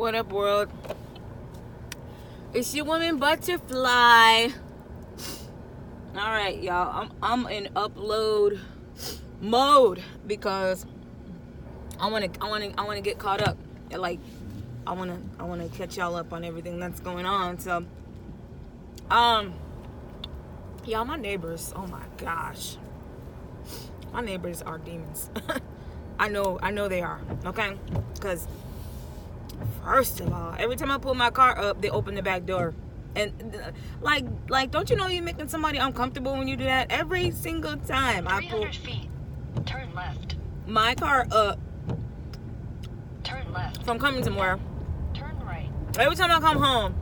What up, world? It's your woman Butterfly. All right, y'all. I'm in upload mode because I want to get caught up. Like I want to catch y'all up on everything that's going on. So, y'all, my neighbors. Oh my gosh, my neighbors are demons. I know they are. Okay, because first of all, every time I pull my car up, they open the back door. And like, don't you know you're making somebody uncomfortable when you do that? Every single time I pull 300 feet, turn left. my car up Turn left. from coming somewhere, Turn right. every time I come home,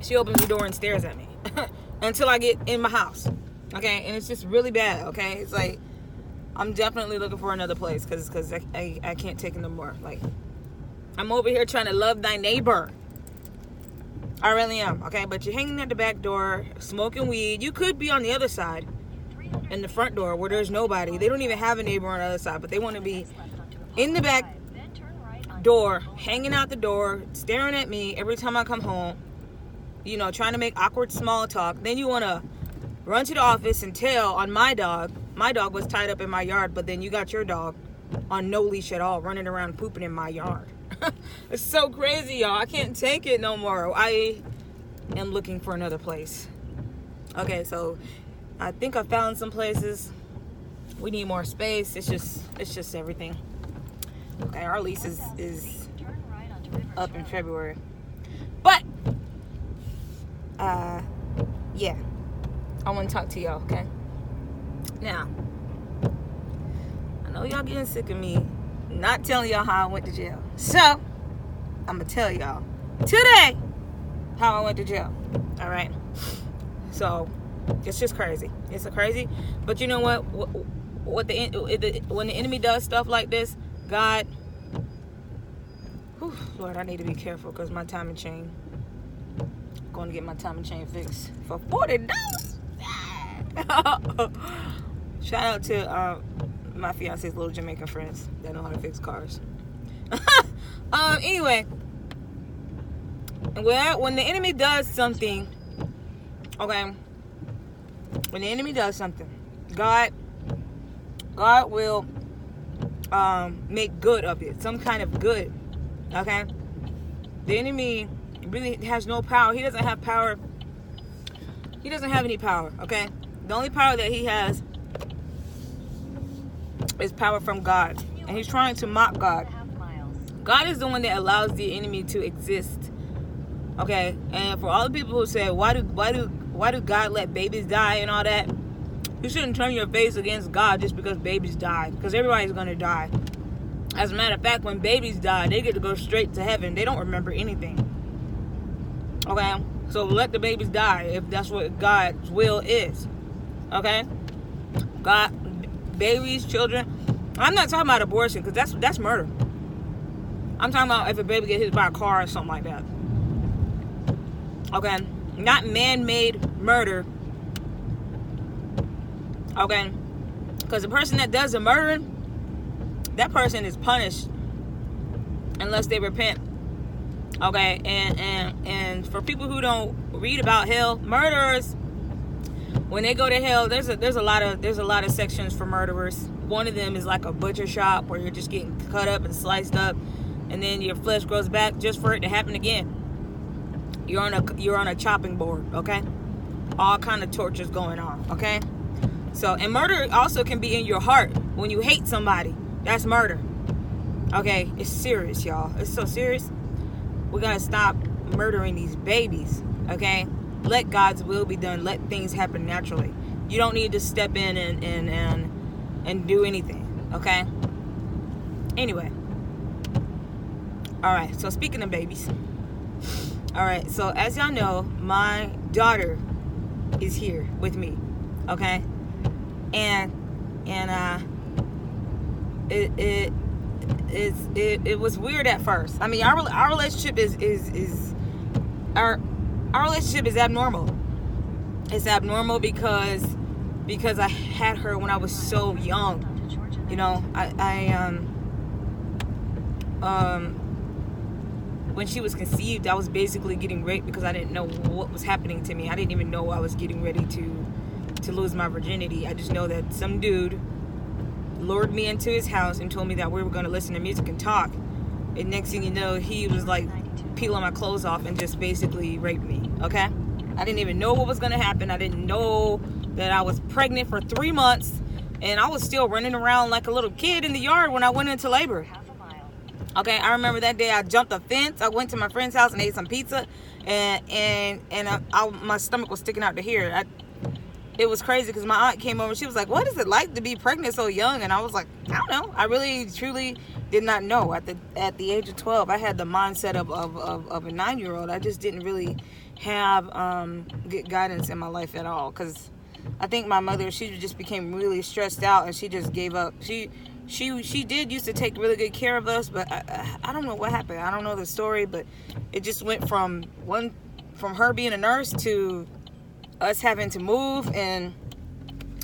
she opens the door and stares at me until I get in my house. Okay, and it's just really bad. Okay, it's like I'm definitely looking for another place because I can't take it no more. Like, I'm over here trying to love thy neighbor. I really am, okay? But you're hanging at the back door, smoking weed. You could be on the other side, in the front door, where there's nobody. They don't even have a neighbor on the other side, but they want to be in the back door, hanging out the door, staring at me every time I come home, you know, trying to make awkward small talk. Then you want to run to the office and tell on my dog. My dog was tied up in my yard, but then you got your dog on no leash at all, running around pooping in my yard. It's so crazy, y'all. I can't take it no more. I am looking for another place. Okay, so I think I found some places. We need more space. It's just everything. Okay, our lease is up in February. But yeah. I want to talk to y'all, okay? Now, I know y'all getting sick of me not telling y'all how I went to jail. So, I'm going to tell y'all today how I went to jail. All right? So, it's just crazy. It's a crazy. But you know what? When the enemy does stuff like this, God, whew, Lord, I need to be careful because my timing chain. I'm going to get my timing chain fixed for $40. Shout out to my fiance's little Jamaican friends that know how to fix cars. Anyway, when the enemy does something, okay, when the enemy does something, God will make good of it, some kind of good. Okay, the enemy really has no power. He doesn't have power. He doesn't have any power. Okay, the only power that he has is power from God, and he's trying to mock God. God is the one that allows the enemy to exist. Okay, and for all the people who say, why do God let babies die and all that, you shouldn't turn your face against God just because babies die, because everybody's gonna die. As a matter of fact, when babies die, they get to go straight to heaven. They don't remember anything. Okay, so let the babies die if that's what God's will is. Okay, God. Babies, children. I'm not talking about abortion because that's murder. I'm talking about if a baby gets hit by a car or something like that. Okay, not man-made murder. Okay, because the person that does the murdering, that person is punished unless they repent. Okay, and for people who don't read about hell, murderers, when they go to hell, there's a lot of sections for murderers. One of them is like a butcher shop where you're just getting cut up and sliced up, and then your flesh grows back just for it to happen again. You're on a chopping board, okay? All kind of tortures going on, okay? So, and murder also can be in your heart when you hate somebody. That's murder. Okay, it's serious, y'all. It's so serious. We gotta stop murdering these babies, okay? Let God's will be done. Let things happen naturally. You don't need to step in and do anything. Okay? Anyway. Alright, so speaking of babies. Alright, so as y'all know, my daughter is here with me. Okay? And it was weird at first. I mean, our relationship is our relationship is abnormal. It's abnormal because I had her when I was so young. when she was conceived, I was basically getting raped because I didn't know what was happening to me. I didn't even know I was getting ready to lose my virginity. I just know that some dude lured me into his house and told me that we were going to listen to music and talk. And next thing you know, he was like peeling my clothes off and just basically raped me. Okay? I didn't even know what was going to happen. I didn't know that I was pregnant for 3 months. And I was still running around like a little kid in the yard when I went into labor. Okay, I remember that day I jumped a fence. I went to my friend's house and ate some pizza, and my stomach was sticking out to here. It was crazy because my aunt came over. She was like, "What is it like to be pregnant so young?" And I was like, "I don't know. I really, truly did not know." At the age of 12, I had the mindset of a 9-year-old. I just didn't really have good guidance in my life at all. Because I think my mother, she just became really stressed out and she just gave up. She did used to take really good care of us, but I don't know what happened. I don't know the story, but it just went from her being a nurse to us having to move and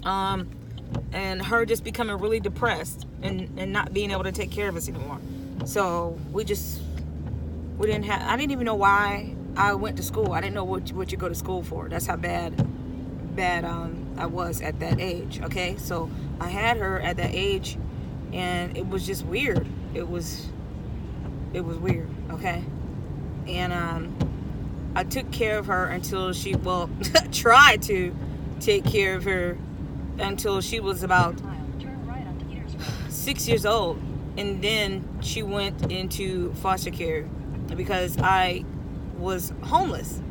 her just becoming really depressed and not being able to take care of us anymore. So I didn't even know why I went to school. I didn't know what you go to school for. That's how bad I was at that age. Okay, so I had her at that age, and it was just weird. It was weird. Okay, and I took care of her until she tried to take care of her until she was about 6 years old, and then she went into foster care because I was homeless.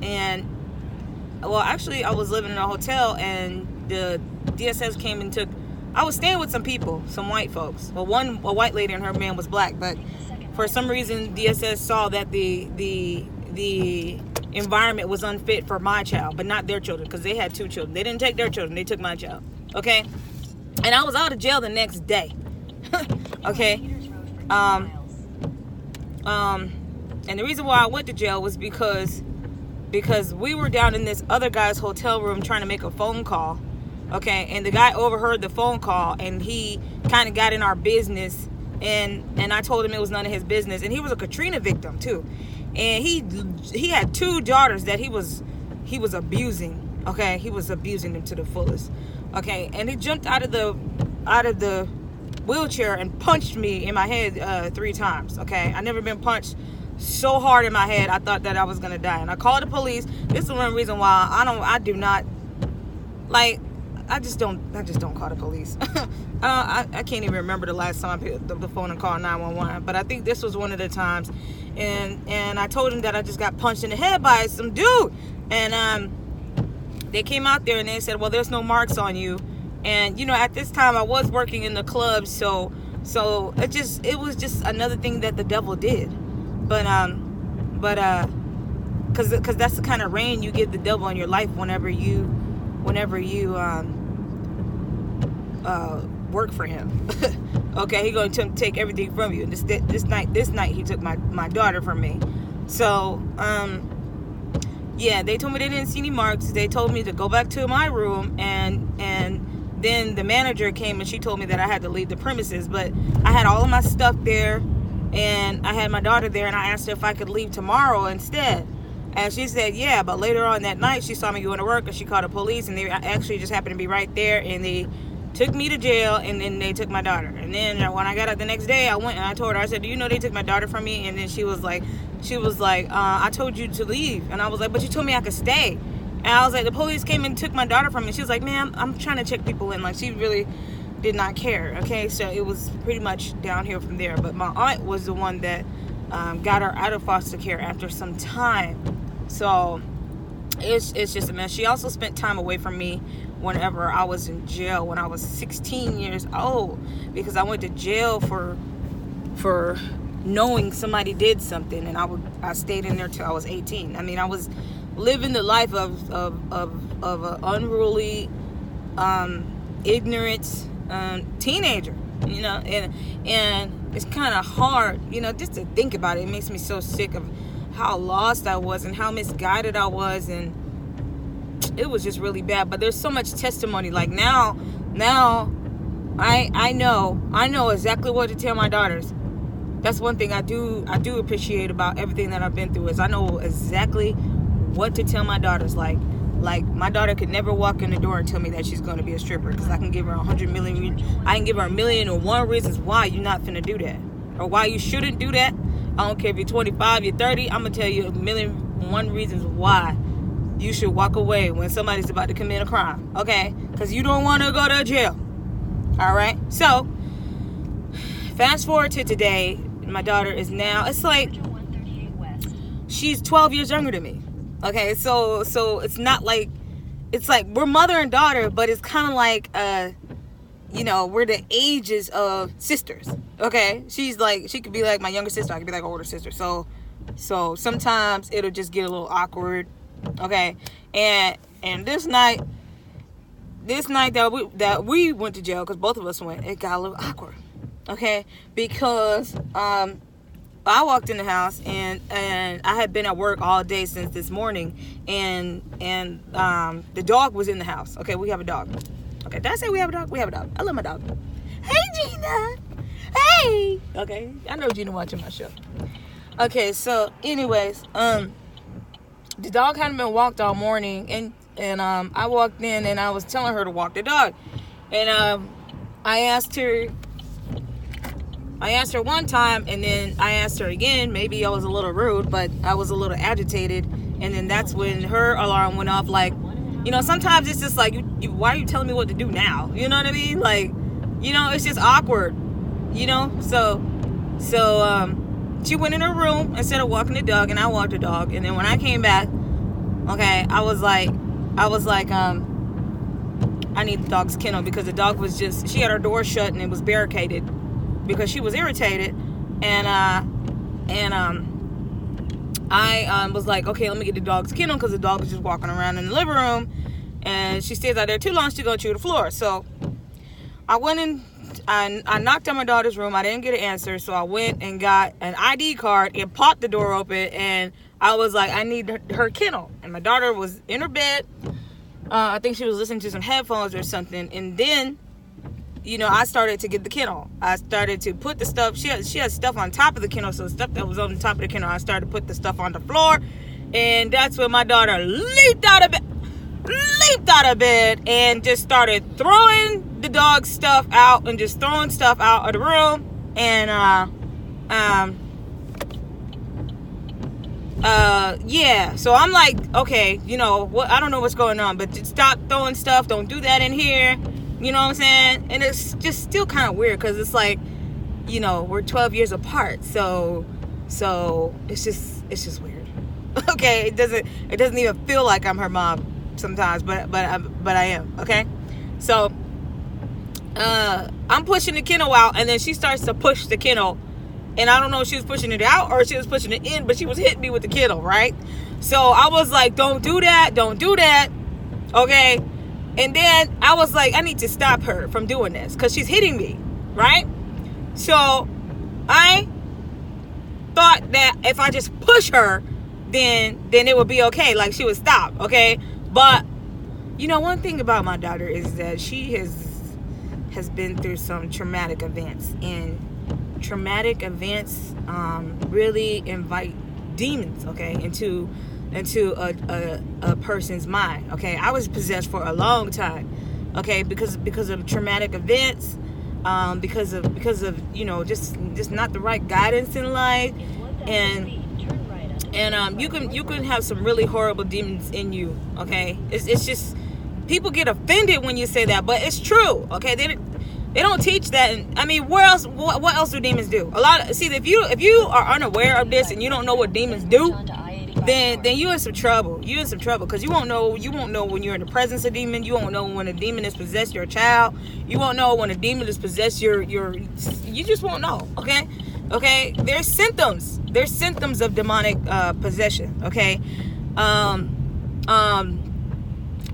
And actually I was living in a hotel, and the DSS came and I was staying with some people, some white folks. Well, a white lady and her man was black, but for some reason DSS saw that the environment was unfit for my child, but not their children, because they had 2 children. They didn't take their children, they took my child. Okay, and I was out of jail the next day. Okay, and the reason why I went to jail was because we were down in this other guy's hotel room trying to make a phone call. Okay, and the guy overheard the phone call, and he kind of got in our business, and I told him it was none of his business. And he was a Katrina victim too, and he had 2 daughters that he was abusing. Okay, he was abusing them to the fullest. Okay, and he jumped out of the wheelchair and punched me in my head 3 times. Okay, I never been punched so hard in my head. I thought that I was gonna die, and I called the police. This is one reason why I just don't call the police. I can't even remember the last time I picked up the phone and called 911, but I think this was one of the times. And I told him that I just got punched in the head by some dude, and they came out there and they said, well, there's no marks on you. And at this time I was working in the club, so it was just another thing that the devil did. But because that's the kind of reign you give the devil in your life whenever you work for him. Okay, he's going to take everything from you. And this night he took my daughter from me. So yeah, they told me they didn't see any marks. They told me to go back to my room, and then the manager came and she told me that I had to leave the premises. But I had all of my stuff there, and I had my daughter there, and I asked her if I could leave tomorrow instead. And she said, yeah, but later on that night, she saw me going to work, and she called the police, and they actually just happened to be right there, and they took me to jail, and then they took my daughter. And then when I got out the next day, I went and I told her, I said, do you know they took my daughter from me? And then she was like, I told you to leave. And I was like, but you told me I could stay. And I was like, the police came and took my daughter from me. She was like, ma'am, I'm trying to check people in. Like, she really did not care. Okay, so it was pretty much downhill from there. But my aunt was the one that got her out of foster care after some time. So it's just a mess. She also spent time away from me whenever I was in jail when I was 16 years old, because I went to jail for knowing somebody did something, and I stayed in there till I was 18. I mean, I was living the life of an unruly, ignorant teenager, and it's kind of hard, just to think about it. It makes me so sick of how lost I was and how misguided I was, and it was just really bad. But there's so much testimony. Like now I know exactly what to tell my daughters. That's one thing I do appreciate about everything that I've been through is I know exactly what to tell my daughters. Like my daughter could never walk in the door and tell me that she's going to be a stripper, because I can give her 100 million. I can give her 1,000,001 reasons why you're not finna do that, or why you shouldn't do that. I don't care if you're 25, you're 30. I'm gonna tell you 1,000,001 reasons why you should walk away when somebody's about to commit a crime. Okay, because you don't want to go to jail. All right. So fast forward to today. My daughter is now, it's like she's 12 years younger than me. Okay, so it's not like, it's like we're mother and daughter, but it's kind of like we're the ages of sisters. Okay, she's like, she could be like my younger sister, I could be like her older sister. So sometimes it'll just get a little awkward. Okay, and this night that we went to jail, because both of us went, it got a little awkward. Okay, because I walked in the house and I had been at work all day since this morning, and the dog was in the house. Okay, we have a dog. Okay, did I say we have a dog? We have a dog. I love my dog. Hey, Gina. Hey. Okay, I know Gina watching my show. Okay, so anyways, the dog hadn't been walked all morning, and I walked in and I was telling her to walk the dog, and I asked her one time, and then I asked her again. Maybe I was a little rude, but I was a little agitated. And then that's when her alarm went off. Like, sometimes it's just like, why are you telling me what to do now? You know what I mean? Like, it's just awkward, So she went in her room instead of walking the dog, and I walked the dog. And then when I came back, okay, I was like, I need the dog's kennel, because the dog was she had her door shut and it was barricaded, because she was irritated, and I was like, okay, let me get the dog's kennel, because the dog was just walking around in the living room, and she stays out there too long, she's gonna chew the floor. So I went in, I knocked on my daughter's room. I didn't get an answer, so I went and got an ID card and popped the door open, and I was like, I need her kennel. And my daughter was in her bed. I think she was listening to some headphones or something, and then I started to get the kennel. I started to put the stuff. She had stuff on top of the kennel, so stuff that was on the top of the kennel, I started to put the stuff on the floor, and that's when my daughter leaped out of bed and just started throwing the dog stuff out, and just throwing stuff out of the room. And yeah, so I'm like, okay, what, I don't know what's going on, but just stop throwing stuff, don't do that in here. You know what I'm saying? And it's just still kind of weird, because it's like, we're 12 years apart, so it's just weird. Okay, it doesn't even feel like I'm her mom sometimes, but I am. Okay, so I'm pushing the kennel out, and then she starts to push the kennel, and I don't know if she was pushing it out or she was pushing it in, but she was hitting me with the kennel, right? So I was like, don't do that, okay? And then I was like, I need to stop her from doing this, because she's hitting me, right? So I thought that if I just push her, then it would be okay, like she would stop, okay? But one thing about my daughter is that she has been through some traumatic events, and traumatic events really invite demons, okay, into a person's mind. Okay, I was possessed for a long time, okay, because of traumatic events, because of just not the right guidance in life, and you can have some really horrible demons in you. Okay, it's just, people get offended when you say that, but it's true. Okay, they don't teach that. And I mean, where else? What else do demons do? If you are unaware of this and you don't know what demons do, then you're in some trouble. You're in some trouble, because you won't know when you're in the presence of a demon. You won't know when a demon is possessed your child. You won't know when a demon is possessed you just won't know. Okay. There's symptoms. There's symptoms of demonic possession. Okay.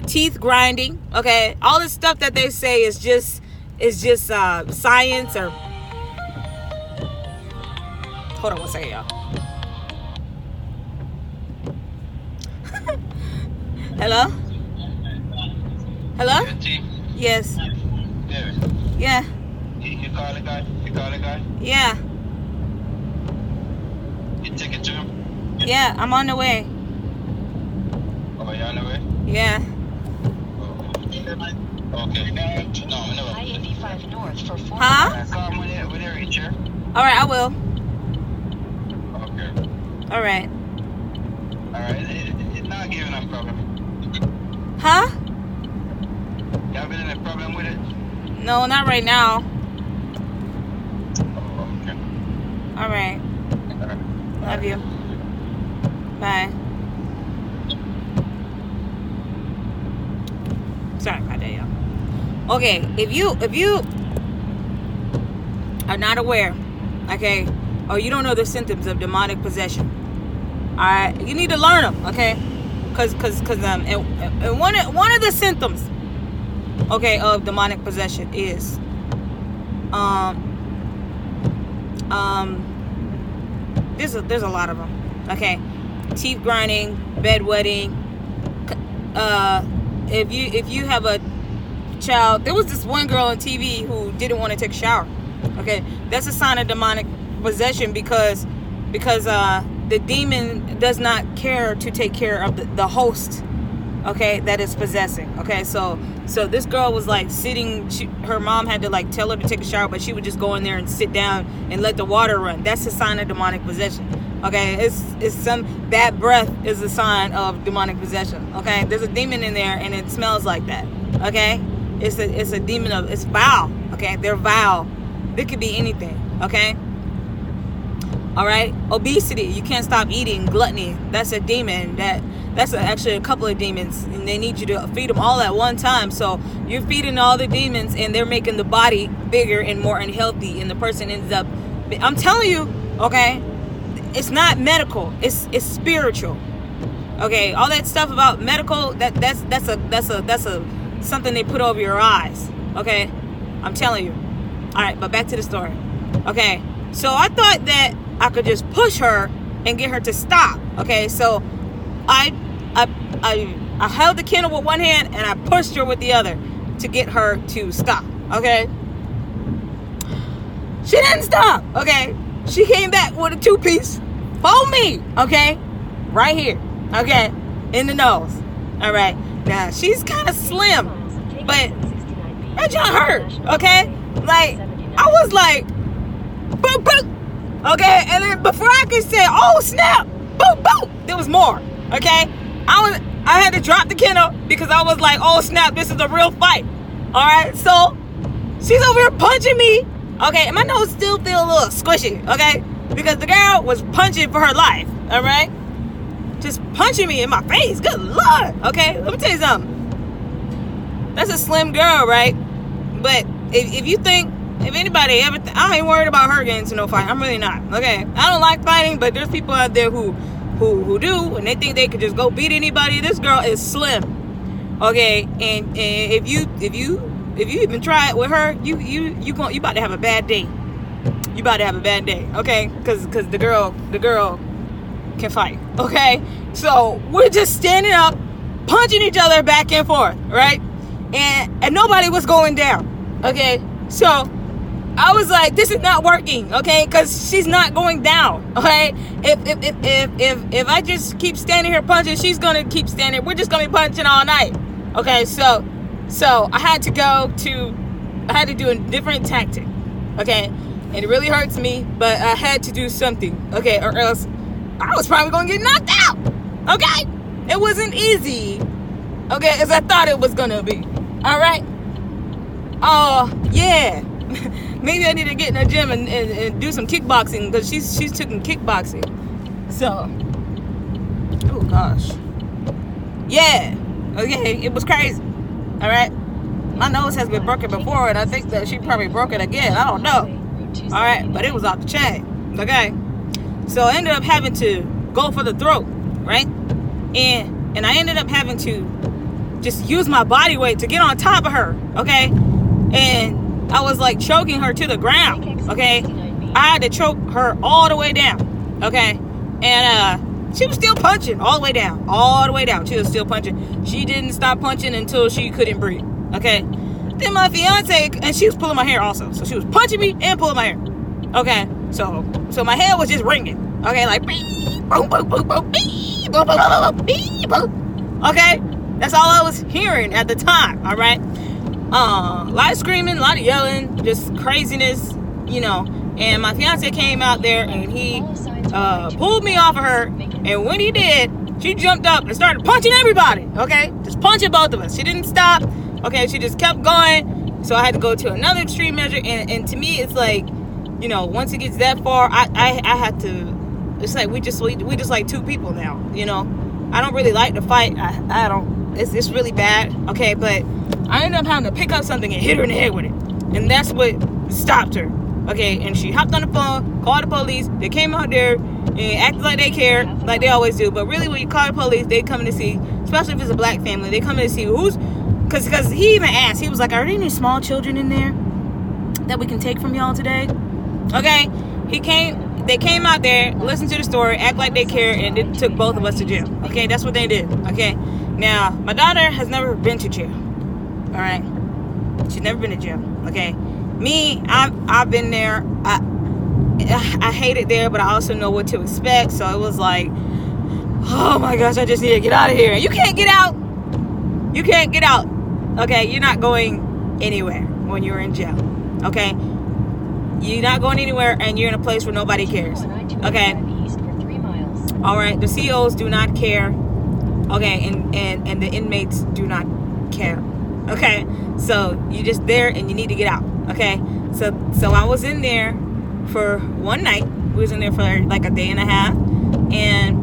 Teeth grinding. Okay. All this stuff that they say is just science, or hold on one second, y'all. Hello? Yes. David. Yeah. You call the guy? Yeah. You take it to him? Yeah, I'm on the way. Oh, you're on the way? Yeah. Okay. No, I-85 north for 4 Huh? Call when you reach here. All right, I will. Okay. All right. Alright, it's not giving us problem. Huh? Y'all been in a problem with it? No, not right now. Oh, okay. All right. Alright. Love you. Bye. Sorry about that, y'all. Okay, if you are not aware, okay, or you don't know the symptoms of demonic possession, all right, you need to learn them, okay? Cause and one of the symptoms, okay, of demonic possession is there's a lot of them, okay? Teeth grinding, bedwetting. If you have a child, there was this one girl on TV who didn't want to take a shower. Okay, that's a sign of demonic possession because the demon does not care to take care of the host, okay, that is possessing. Okay, so this girl was like sitting. Her mom had to like tell her to take a shower, but she would just go in there and sit down and let the water run. That's a sign of demonic possession. Okay, it's some bad breath is a sign of demonic possession. Okay, there's a demon in there and it smells like that. Okay, it's a demon of, it's vile. Okay, they're vile. It could be anything. Okay. All right. Obesity. You can't stop eating. Gluttony. That's a demon. That's actually a couple of demons, and they need you to feed them all at one time. So you're feeding all the demons, and they're making the body bigger and more unhealthy, and the person ends up. I'm telling you. Okay. It's not medical. It's spiritual. Okay. All that stuff about medical. That's a something they put over your eyes. Okay. I'm telling you. All right, but back to the story. Okay, so I thought that I could just push her and get her to stop. Okay, so I held the candle with one hand and I pushed her with the other to get her to stop. Okay, she didn't stop. Okay, she came back with a 2-piece for me. Okay, right here. Okay, in the nose. All right, now she's kind of slim, but that John hurt. Okay. Like, I was like, boop, boop. Okay, and then before I could say, oh snap, boop, boop, there was more. Okay, I had to drop the Kindle because I was like, oh snap, this is a real fight. All right, so she's over here punching me. Okay, and my nose still feel a little squishy. Okay, because the girl was punching for her life. All right, just punching me in my face. Good Lord. Okay, let me tell you something. That's a slim girl, right? But if you think, if anybody ever, I ain't worried about her getting into no fight. I'm really not. Okay, I don't like fighting, but there's people out there who do, and they think they could just go beat anybody. This girl is slim. Okay, and if you even try it with her, you about to have a bad day. You about to have a bad day. Okay, because the girl can fight. Okay, so we're just standing up, punching each other back and forth, right? And nobody was going down. Okay, so I was like, this is not working. Okay, because she's not going down. Okay, if I just keep standing here punching, she's gonna keep standing. We're just gonna be punching all night. Okay, so I had to do a different tactic. Okay, and it really hurts me, but I had to do something. Okay, or else I was probably gonna get knocked out. Okay, it wasn't easy. Okay, as I thought it was gonna be. All right. Oh, yeah. Maybe I need to get in the gym and do some kickboxing because she's taking kickboxing. So, oh gosh. Yeah. Okay, it was crazy. All right. My nose has been broken before, and I think that she probably broke it again. I don't know. All right, but it was off the chain. Okay. So I ended up having to go for the throat, right? And I ended up having to just use my body weight to get on top of her, okay? And I was like choking her to the ground, okay? I had to choke her all the way down, okay? And she was still punching all the way down. She was still punching. She didn't stop punching until she couldn't breathe, okay? Then my fiance, and she was pulling my hair also. So she was punching me and pulling my hair, okay? So my head was just ringing, Okay, like beep, boom, boom, boom, boom, beep, boom, boom, boom, boom, beep, boom. Okay, that's all I was hearing at the time. All right, a lot of screaming, a lot of yelling, just craziness, you know. And my fiance came out there and he pulled me off of her. And when he did, she jumped up and started punching everybody. Okay, just punching both of us. She didn't stop. Okay, she just kept going. So I had to go to another extreme measure. And to me, it's like, you know, once it gets that far, I had to. It's like we just like two people now. You know, I don't really like to fight. I don't. It's really bad. Okay, but I ended up having to pick up something and hit her in the head with it, and that's what stopped her. Okay, and she hopped on the phone, called the police. They came out there and acted like they cared, like they always do. But really, when you call the police, they come to see, especially if it's a black family, they come in to see who's, because he even asked, he was like, are there any small children in there that we can take from y'all today? Okay, they came out there, listened to the story, act like they care, and it took both of us to jail. Okay, that's what they did. Okay, now, my daughter has never been to jail. All right, she's never been to jail. Okay. Me, I've been there. I hate it there, but I also know what to expect. So it was like, oh my gosh, I just need to get out of here. You can't get out. You can't get out. Okay, you're not going anywhere when you're in jail. Okay, you're not going anywhere, and you're in a place where nobody cares. Okay. All right. The COs do not care. Okay, and the inmates do not care. Okay, so you're just there, and you need to get out. Okay, so I was in there for one night. We was in there for like a day and a half, and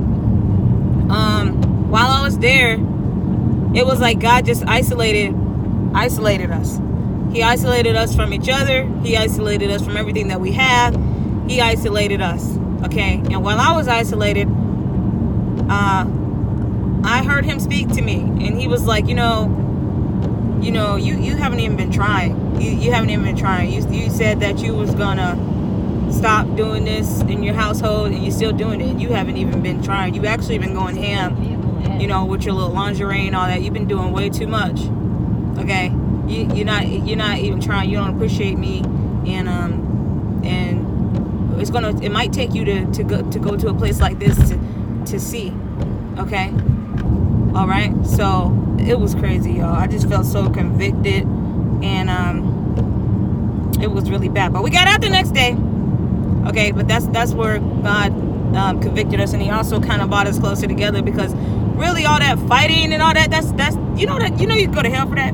while I was there, it was like God just isolated us. He isolated us from each other. He isolated us from everything that we have. He isolated us. Okay, and while I was isolated, I heard him speak to me, and he was like, you haven't even been trying. You haven't even been trying. You said that you was gonna stop doing this in your household, and you're still doing it. You haven't even been trying. You've actually been going ham, with your little lingerie and all that. You've been doing way too much. Okay, you're not even trying. You don't appreciate me, and it might take you to go to a place like this to see. Okay. All right, so it was crazy, y'all. I just felt so convicted, and it was really bad. But we got out the next day, okay. But that's where God convicted us, and He also kind of brought us closer together, because really all that fighting and all that, that's you can go to hell for that.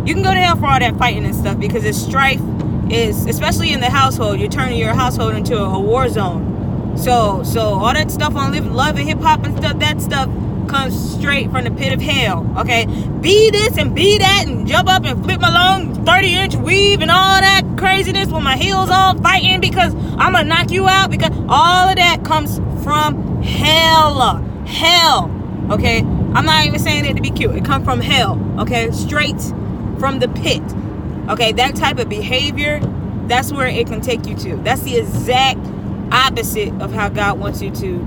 You can go to hell for all that fighting and stuff, because it's strife is, especially in the household, you're turning your household into a war zone. So all that stuff on love and hip hop and stuff, that stuff comes straight from the pit of hell. Okay, be this and be that, and jump up and flip my long 30-inch weave and all that craziness with my heels on, fighting because I'm gonna knock you out, because all of that comes from hell. Okay, I'm not even saying it to be cute. It comes from hell. Okay, straight from the pit. Okay, that type of behavior, that's where it can take you to. That's the exact opposite of how God wants you to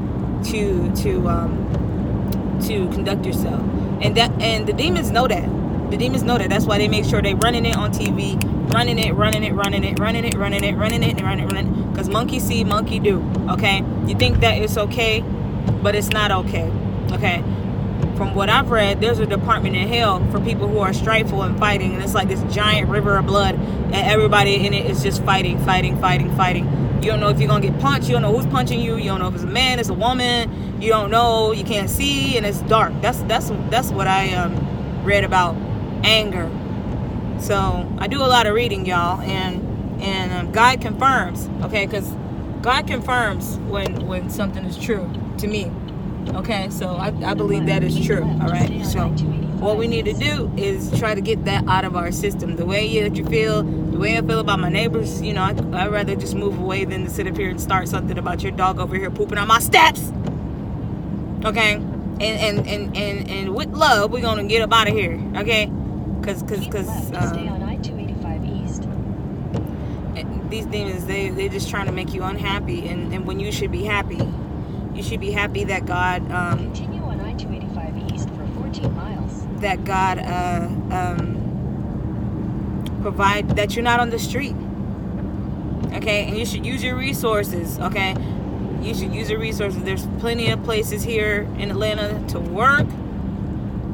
conduct yourself. And the demons know that. The demons know that. That's why they make sure they running it on TV, running it, because monkey see, monkey do. Okay, you think that it's okay, but it's not okay. Okay, from what I've read, there's a department in hell for people who are strifeful and fighting, and it's like this giant river of blood, and everybody in it is just fighting. You don't know if you're gonna get punched. You don't know who's punching you. You don't know if it's a man, it's a woman. You don't know. You can't see, and it's dark. That's what I read about anger. So I do a lot of reading, y'all, and God confirms. Okay, because God confirms when something is true to me. Okay, so I believe that is true. All right, so what we need to do is try to get that out of our system. The way that you feel, the way I feel about my neighbors, I'd rather just move away than to sit up here and start something about your dog over here pooping on my steps. Okay, and with love, we're gonna get up out of here. Okay, because stay on I-285 East. These demons, they're just trying to make you unhappy, and when you should be happy. You should be happy that God continue on I-285 East for 14 miles. That God provide that you're not on the street. Okay, and you should use your resources. Okay, you should use the resources. There's plenty of places here in Atlanta to work,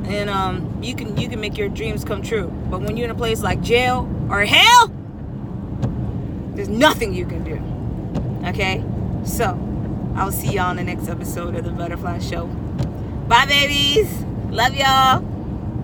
and you can make your dreams come true. But when you're in a place like jail or hell, there's nothing you can do. Okay? So, I'll see y'all on the next episode of the Butterfly Show. Bye, babies. Love y'all.